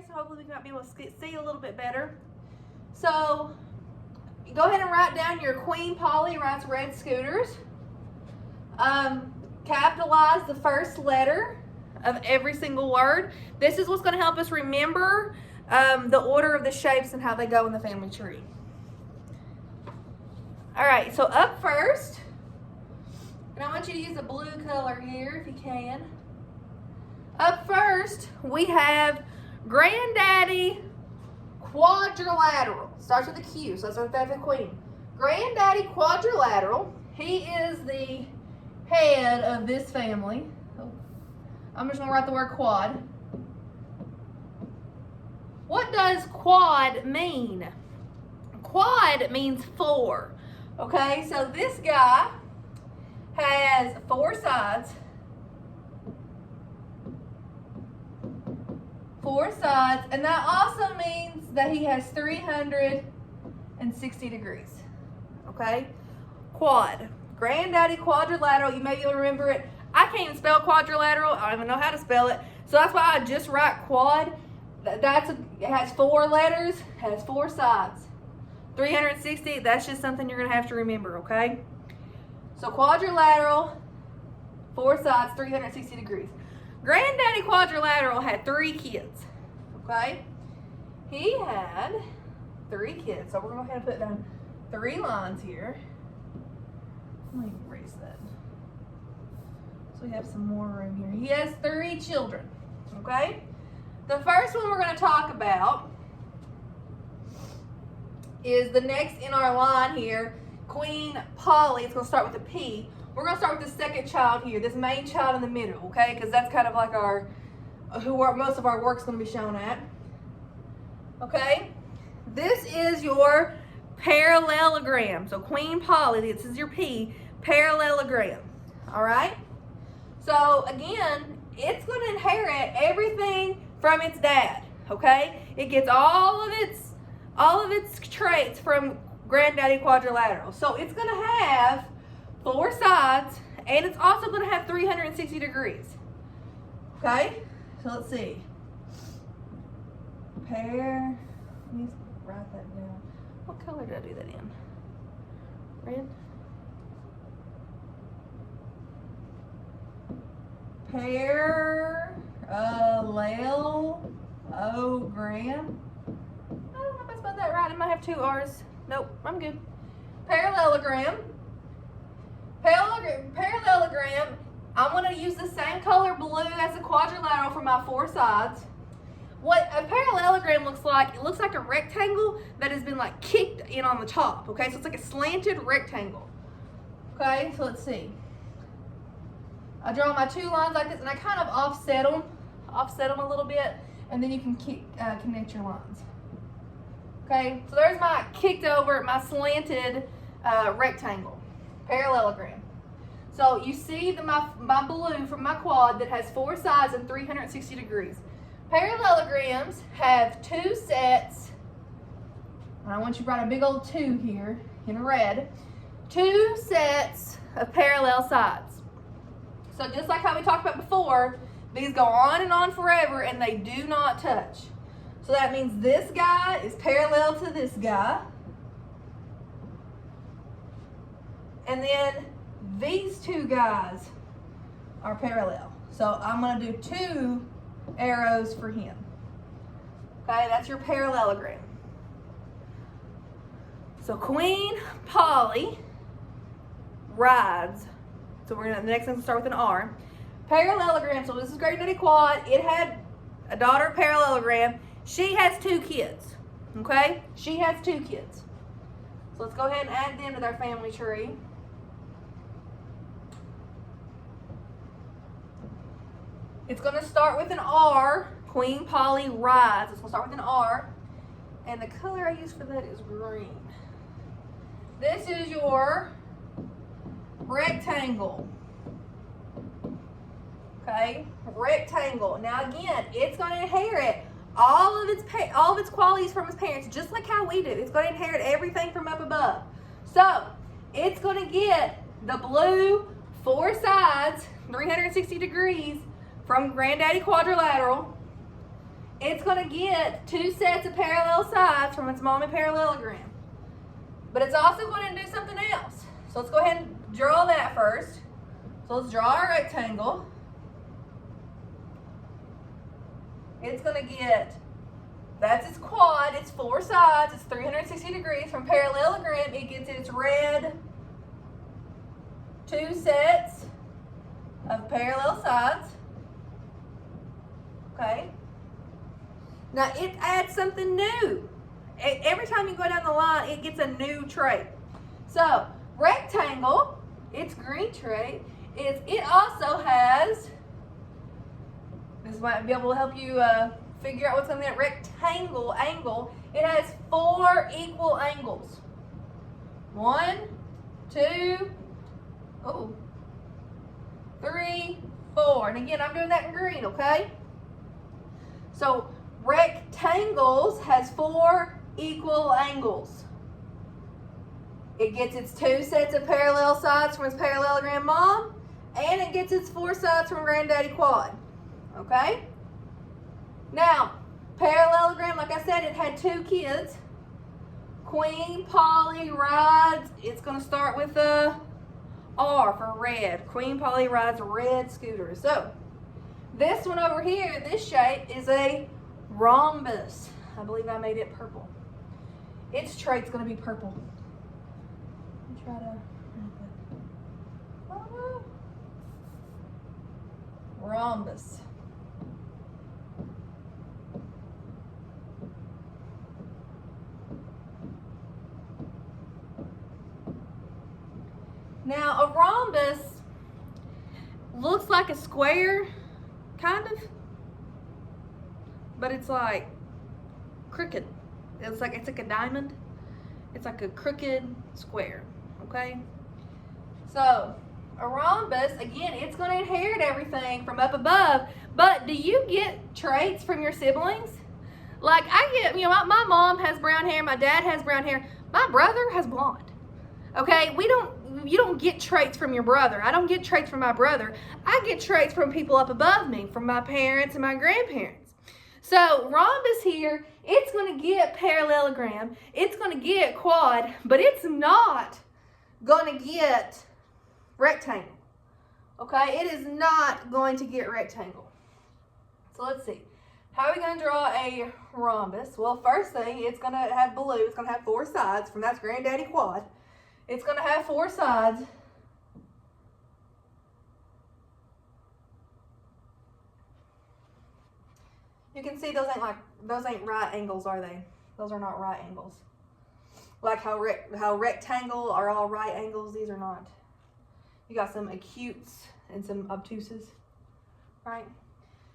so hopefully we might be able to see a little bit better. So go ahead and write down your Queen Polly writes red scooters. Capitalize the first letter of every single word. This is what's going to help us remember the order of the shapes and how they go in the family tree. All right, so up first, and I want you to use a blue color here if you can. Up first, we have Granddaddy Quadrilateral. Starts with a Q, so that's the Queen. Granddaddy Quadrilateral. He is the head of this family. I'm just going to write the word quad. What does quad mean? Quad means 4. Okay, so this guy has 4 sides. 4 sides, and that also means that he has 360 degrees. Okay? Quad. Granddaddy Quadrilateral. You may be able to remember it. I can't even spell quadrilateral. I don't even know how to spell it. So that's why I just write quad. It has 4 letters, has 4 sides. 360, that's just something you're going to have to remember, okay? So quadrilateral, 4 sides, 360 degrees. Granddaddy Quadrilateral had 3 kids, okay? He had 3 kids. So we're going to go ahead and put down 3 lines here. Let me erase that. So we have some more room here. He has 3 children, okay? The first one we're going to talk about is the next in our line here, Queen Polly. It's going to start with a P. We're going to start with the second child here, this main child in the middle, okay? Because that's kind of like most of our work's going to be shown at. Okay? This is your parallelogram. So Queen Polly, this is your P, parallelogram. All right? So again, it's going to inherit everything from its dad, okay? It gets all of its traits from Granddaddy Quadrilateral. So it's going to have 4 sides, and it's also going to have 360 degrees. Okay? So let's see. Let me write that down. What color did I do that in? Red? Parallelogram. I don't know if I spelled that right. I might have 2 R's. Nope, I'm good. Parallelogram. Parallelogram. I'm going to use the same color blue as the quadrilateral for my 4 sides. What a parallelogram looks like, it looks like a rectangle that has been like kicked in on the top. Okay, so it's like a slanted rectangle. Okay, so let's see. I draw my 2 lines like this, and I kind of offset them a little bit, and then you can connect your lines. Okay, so there's my kicked over, my slanted rectangle, parallelogram. So you see my blue from my quad that has 4 sides and 360 degrees. Parallelograms have 2 sets. I want you to write a big old 2 here in red. 2 sets of parallel sides. So just like how we talked about before, these go on and on forever, and they do not touch. So that means this guy is parallel to this guy. And then these 2 guys are parallel. So I'm going to do 2 arrows for him. Okay, that's your parallelogram. So Queen Polly rides. So the next one's start with an R. Parallelogram. So this is Granddaddy Quad. It had a daughter parallelogram. She has 2 kids. Okay? She has 2 kids. So let's go ahead and add them to their family tree. It's going to start with an R. Queen Polly rides. It's going to start with an R. And the color I use for that is green. This is your rectangle. Okay? Rectangle. Now again, it's going to inherit all of its qualities from its parents, just like how we do. It's going to inherit everything from up above. So, it's going to get the blue 4 sides, 360 degrees, from Granddaddy Quadrilateral. it's going to get 2 sets of parallel sides from its mommy parallelogram. But it's also going to do something else. So let's go ahead and draw that first. So let's draw our rectangle. It's going to get, that's its quad, it's 4 sides, it's 360 degrees. From parallelogram, it gets its red 2 sets of parallel sides. Okay. Now it adds something new. Every time you go down the line, it gets a new trait. So rectangle, its green trait, is it also has, this might be able to help you figure out what's on that rectangle angle. It has 4 equal angles. 1, 2, 3, 4. And again, I'm doing that in green, okay? So rectangles has 4 equal angles. It gets its 2 sets of parallel sides from its parallelogram mom, and it gets its 4 sides from granddaddy quad. Okay? Now, parallelogram, like I said, it had 2 kids. Queen Polly rides, it's going to start with a R for red. Queen Polly rides a red scooter. So, this one over here, this shape is a rhombus. I believe I made it purple. Its trait's going to be purple. Let me try to... Rhombus. Now, a rhombus looks like a square, kind of, but it's like crooked. It's like a diamond. It's like a crooked square, okay? So, a rhombus, again, it's going to inherit everything from up above, but do you get traits from your siblings? Like, I get, my mom has brown hair, my dad has brown hair, my brother has blonde. Okay, you don't get traits from your brother. I don't get traits from my brother. I get traits from people up above me, from my parents and my grandparents. So rhombus here, it's going to get parallelogram, it's going to get quad, but it's not going to get rectangle. Okay, it is not going to get rectangle. So let's see. How are we going to draw a rhombus? Well, first thing, it's going to have blue. It's going to have 4 sides from that's granddaddy quad. It's going to have 4 sides. You can see those ain't right angles, are they? Those are not right angles. Like how rectangle are all right angles, these are not. You got some acutes and some obtuses, right?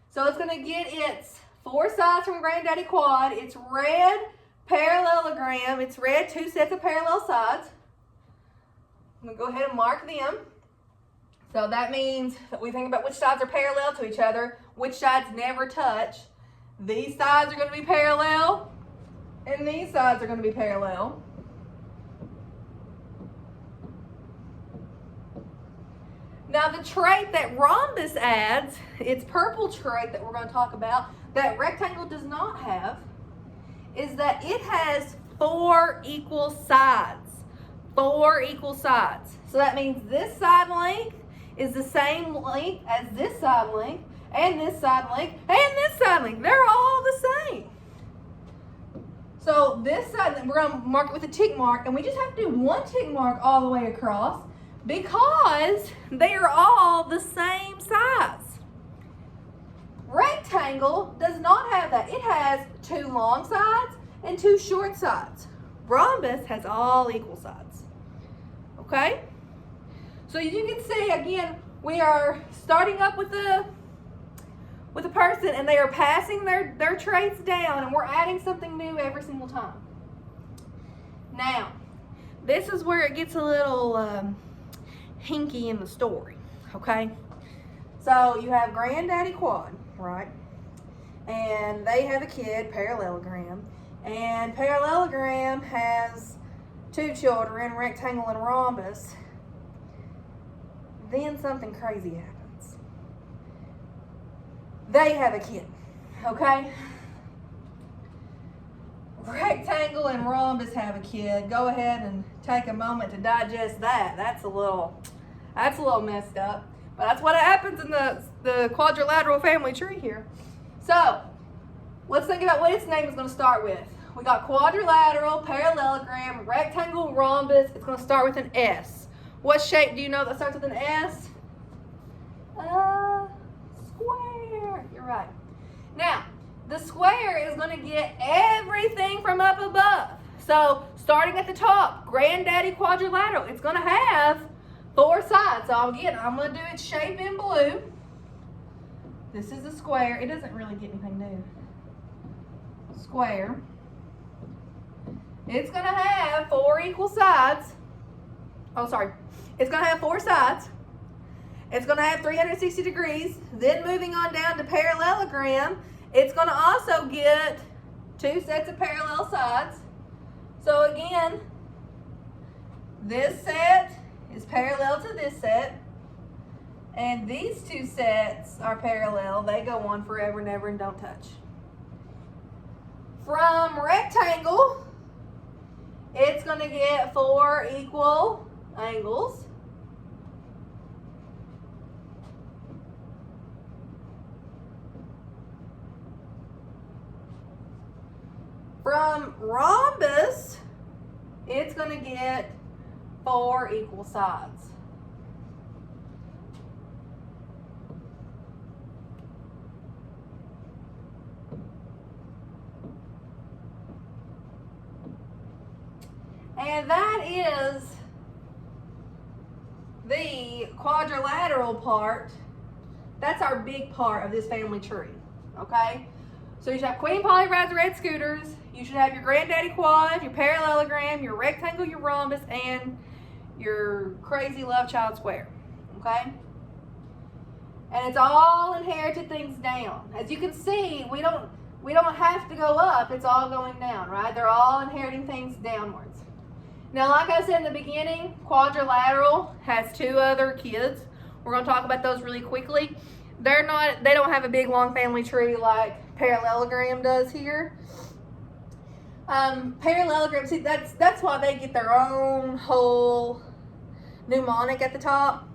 So it's going to get its 4 sides from granddaddy quad. It's red parallelogram. It's red 2 sets of parallel sides. I'm going to go ahead and mark them. So that means that we think about which sides are parallel to each other, which sides never touch. These sides are going to be parallel, and these sides are going to be parallel. Now the trait that rhombus adds, its purple trait that we're going to talk about, that rectangle does not have, is that it has 4 equal sides. 4 equal sides. So that means this side length is the same length as this side length, and this side length, and this side length. They're all the same. So this side, we're going to mark it with a tick mark, and we just have to do 1 tick mark all the way across because they are all the same size. Rectangle does not have that. It has 2 long sides and 2 short sides. Rhombus has all equal sides. Okay? So you can see, again, we are starting up with a person, and they are passing their traits down, and we're adding something new every single time. Now, this is where it gets a little hinky in the story, okay? So you have granddaddy quad, right? And they have a kid, parallelogram, and parallelogram has 2 children, rectangle and rhombus. Then something crazy happens. They have a kid, okay? rectangle and rhombus have a kid, go ahead and take a moment to digest that. That's a little messed up. But that's what happens in the quadrilateral family tree here. So let's think about what its name is going to start with. We got quadrilateral, parallelogram, rectangle, rhombus. It's going to start with an S. What shape do you know that starts with an S? Square. You're right. Now, the square is going to get everything from up above. So, starting at the top, Granddaddy Quadrilateral. It's going to have 4 sides. So, again, I'm going to do its shape in blue. This is a square. It doesn't really get anything new. Square. It's going to have 4 equal sides. Oh, sorry. It's going to have 4 sides. It's going to have 360 degrees. Then moving on down to parallelogram, it's going to also get 2 sets of parallel sides. So again, this set is parallel to this set. And these 2 sets are parallel. They go on forever and ever and don't touch. From rectangle, it's going to get 4 equal angles. From rhombus, it's going to get 4 equal sides. And that is the quadrilateral part. That's our big part of this family tree, okay? So you should have Queen Polly Rides Red Scooters, you should have your Granddaddy Quad, your parallelogram, your rectangle, your rhombus, and your crazy love child square, okay? And it's all inherited things down. As you can see, we don't have to go up, it's all going down, right? They're all inheriting things downwards. Now, like I said in the beginning, quadrilateral has 2 other kids. We're going to talk about those really quickly. They don't have a big long family tree like parallelogram does here. Parallelogram, see, that's why they get their own whole mnemonic at the top.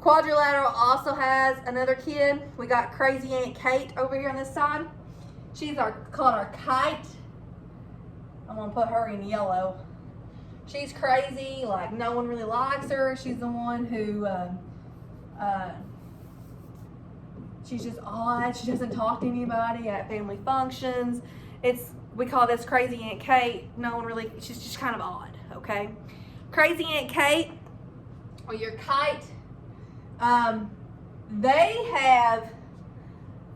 Quadrilateral also has another kid. We got Crazy Aunt Kate over here on this side. She's called our kite. I'm going to put her in yellow. She's crazy, like no one really likes her. She's the one who, she's just odd. She doesn't talk to anybody at family functions. We call this Crazy Aunt Kate. She's just kind of odd, okay? Crazy Aunt Kate, or your kite, they have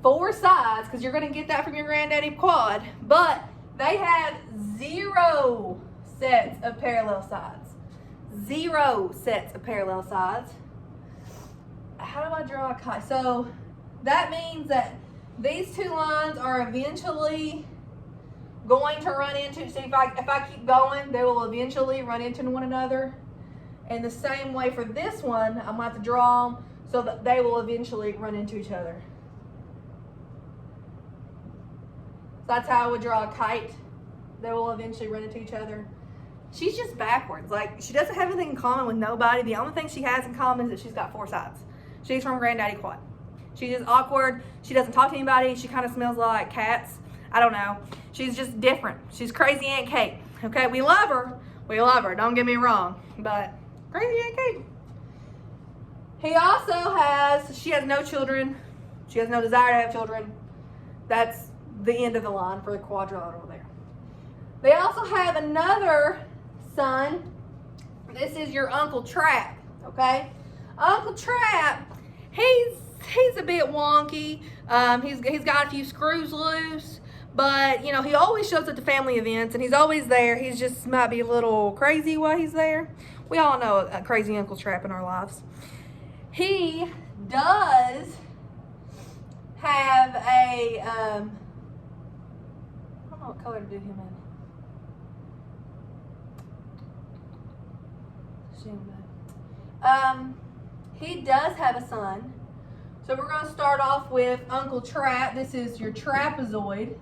4 sides, because you're going to get that from your Granddaddy Quad, but they have 0 sets of parallel sides. 0 sets of parallel sides. How do I draw a kite? So that means that these 2 lines are eventually going to run into, so if I keep going, they will eventually run into one another. And the same way for this one, I'm going to have to draw them so that they will eventually run into each other. So that's how I would draw a kite. They will eventually run into each other. She's just backwards. Like, she doesn't have anything in common with nobody. The only thing she has in common is that she's got 4 sides. She's from Granddaddy Quad. She's just awkward. She doesn't talk to anybody. She kind of smells like cats. I don't know. She's just different. She's Crazy Aunt Kate. Okay, we love her. We love her. Don't get me wrong. But Crazy Aunt Kate. She has no children. She has no desire to have children. That's the end of the line for the quadrilateral there. They also have another son. This is your Uncle Trap, okay? Uncle Trap, he's a bit wonky. He's got a few screws loose, but you know, he always shows up to family events and he's always there. He's just might be a little crazy while he's there. We all know a crazy Uncle Trap in our lives. He does have a I don't know what color to do him in. He does have a son. So we're going to start off with Uncle Trap. This is your trapezoid.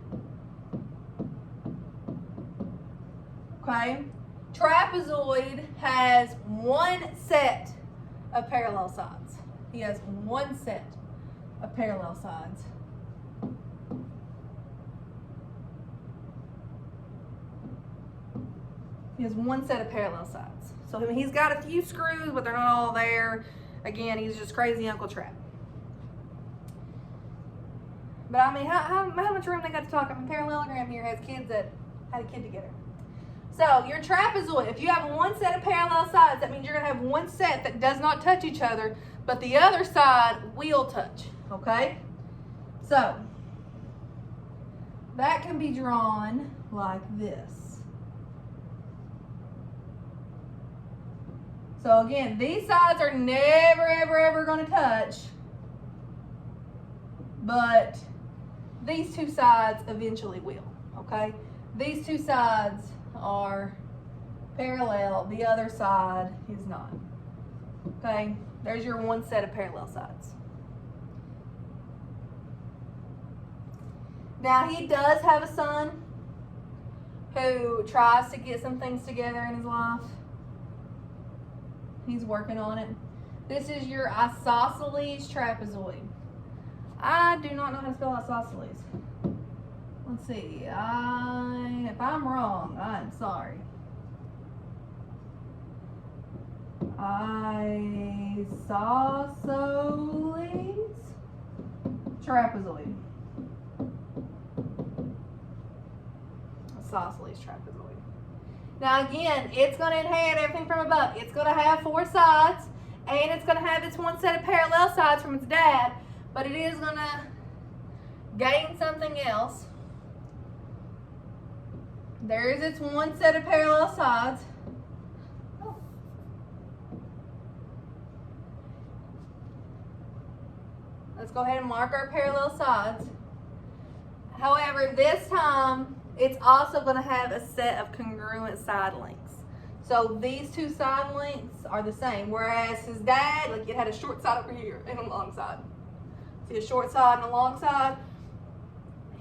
Okay? Trapezoid has one set of parallel sides. He has one set of parallel sides. He has one set of parallel sides. So I mean, he's got a few screws, but they're not all there. Again, he's just crazy Uncle Trap. But I mean, how much room they got to talk? I mean, parallelogram here has kids that had a kid together. So your trapezoid, if you have one set of parallel sides, that means you're going to have one set that does not touch each other, but the other side will touch, okay? So that can be drawn like this. So again, these sides are never, ever, ever going to touch, but these two sides eventually will, okay? These two sides are parallel, the other side is not, okay? There's your one set of parallel sides. Now, he does have a son who tries to get some things together in his life. He's working on it. This is your isosceles trapezoid. I do not know how to spell isosceles. Let's see. If I'm wrong, I'm sorry. Isosceles trapezoid. Isosceles trapezoid. Now again, it's going to inherit everything from above. It's going to have four sides, and it's going to have its one set of parallel sides from its dad, but it is going to gain something else. There is its one set of parallel sides. Let's go ahead and mark our parallel sides. However, this time, it's also going to have a set of congruent side lengths. So these two side lengths are the same, whereas his dad, like, it had a short side over here and a long side. See a short side and a long side?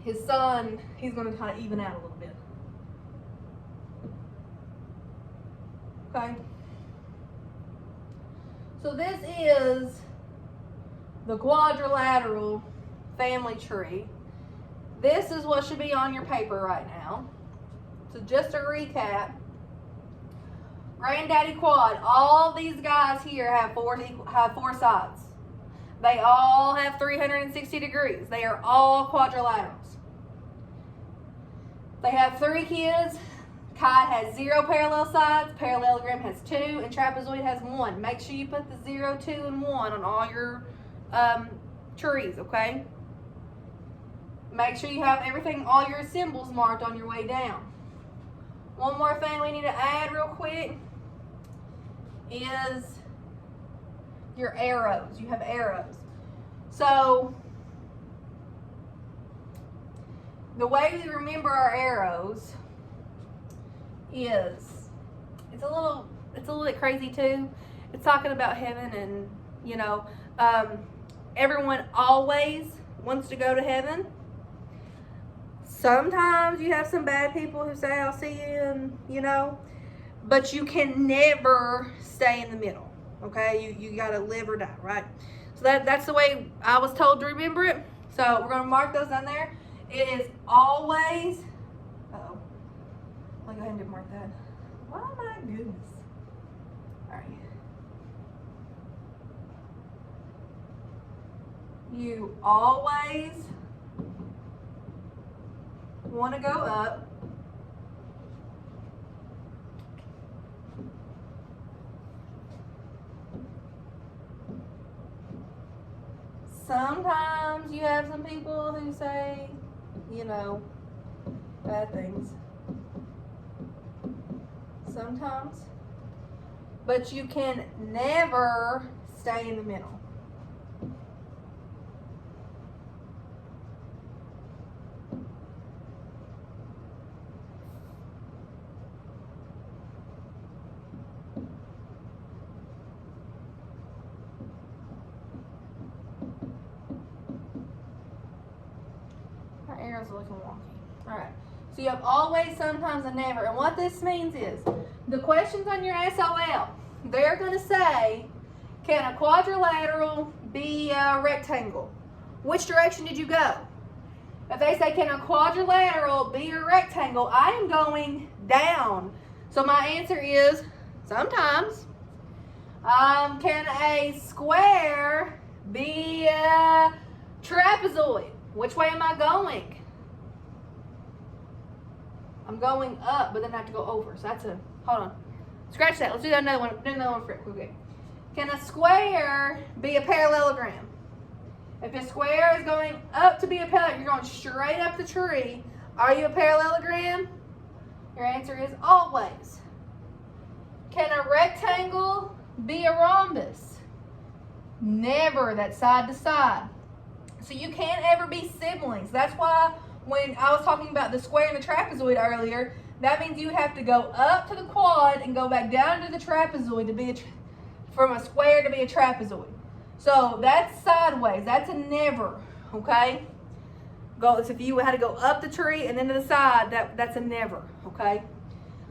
His son, he's going to kind of even out a little bit. Okay? So this is the quadrilateral family tree. This is what should be on your paper right now. So just a recap. Granddaddy Quad, all these guys here have four sides. They all have 360 degrees. They are all quadrilaterals. They have 3 kids. Kite has 0 parallel sides, parallelogram has 2, and trapezoid has 1. Make sure you put the 0, 2, and 1 on all your trees, okay? Make sure you have everything, all your symbols marked on your way down. One more thing we need to add real quick is your arrows. You have arrows. So the way we remember our arrows is, it's a little bit crazy too. It's talking about heaven, and you know, everyone always wants to go to heaven. Sometimes you have some bad people who say, I'll see you, and you know, but you can never stay in the middle, okay? You gotta live or die, right? So that's the way I was told to remember it. So we're gonna mark those on there. It is always, uh-oh, let me go ahead and mark that. Oh my goodness. All right. You always want to go up. Sometimes you have some people who say, you know, bad things. Sometimes. But you can never stay in the middle. Arrows are looking wonky. All right. So you have always, sometimes, and never. And what this means is, the questions on your SOL, they're going to say, can a quadrilateral be a rectangle? Which direction did you go? If they say, can a quadrilateral be a rectangle, I am going down. So my answer is, sometimes. Can a square be a trapezoid? Which way am I going? I'm going up, but then I have to go over. So that's a, hold on. Scratch that. Let's do another one. Do another one for it. Okay. Can a square be a parallelogram? If a square is going up to be a parallelogram, you're going straight up the tree. Are you a parallelogram? Your answer is always. Can a rectangle be a rhombus? Never. That's side to side. So you can't ever be siblings. That's why when I was talking about the square and the trapezoid earlier, that means you have to go up to the quad and go back down to the trapezoid to be from a square to be a trapezoid. So that's sideways. That's a never, okay? So if you had to go up the tree and then to the side, that's a never, okay?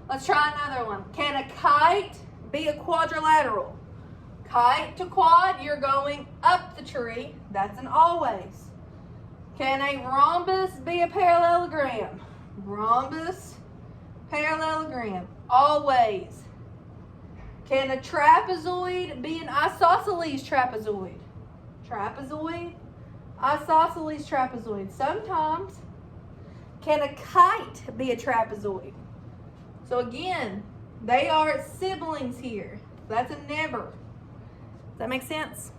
Let's try another one. Can a kite be a quadrilateral? Kite to quad, you're going up the tree. That's an always. Can a rhombus be a parallelogram? Rhombus, parallelogram, always. Can a trapezoid be an isosceles trapezoid? Trapezoid, isosceles trapezoid. Sometimes. Can a kite be a trapezoid? So again, they are siblings here. That's a never. Does that make sense?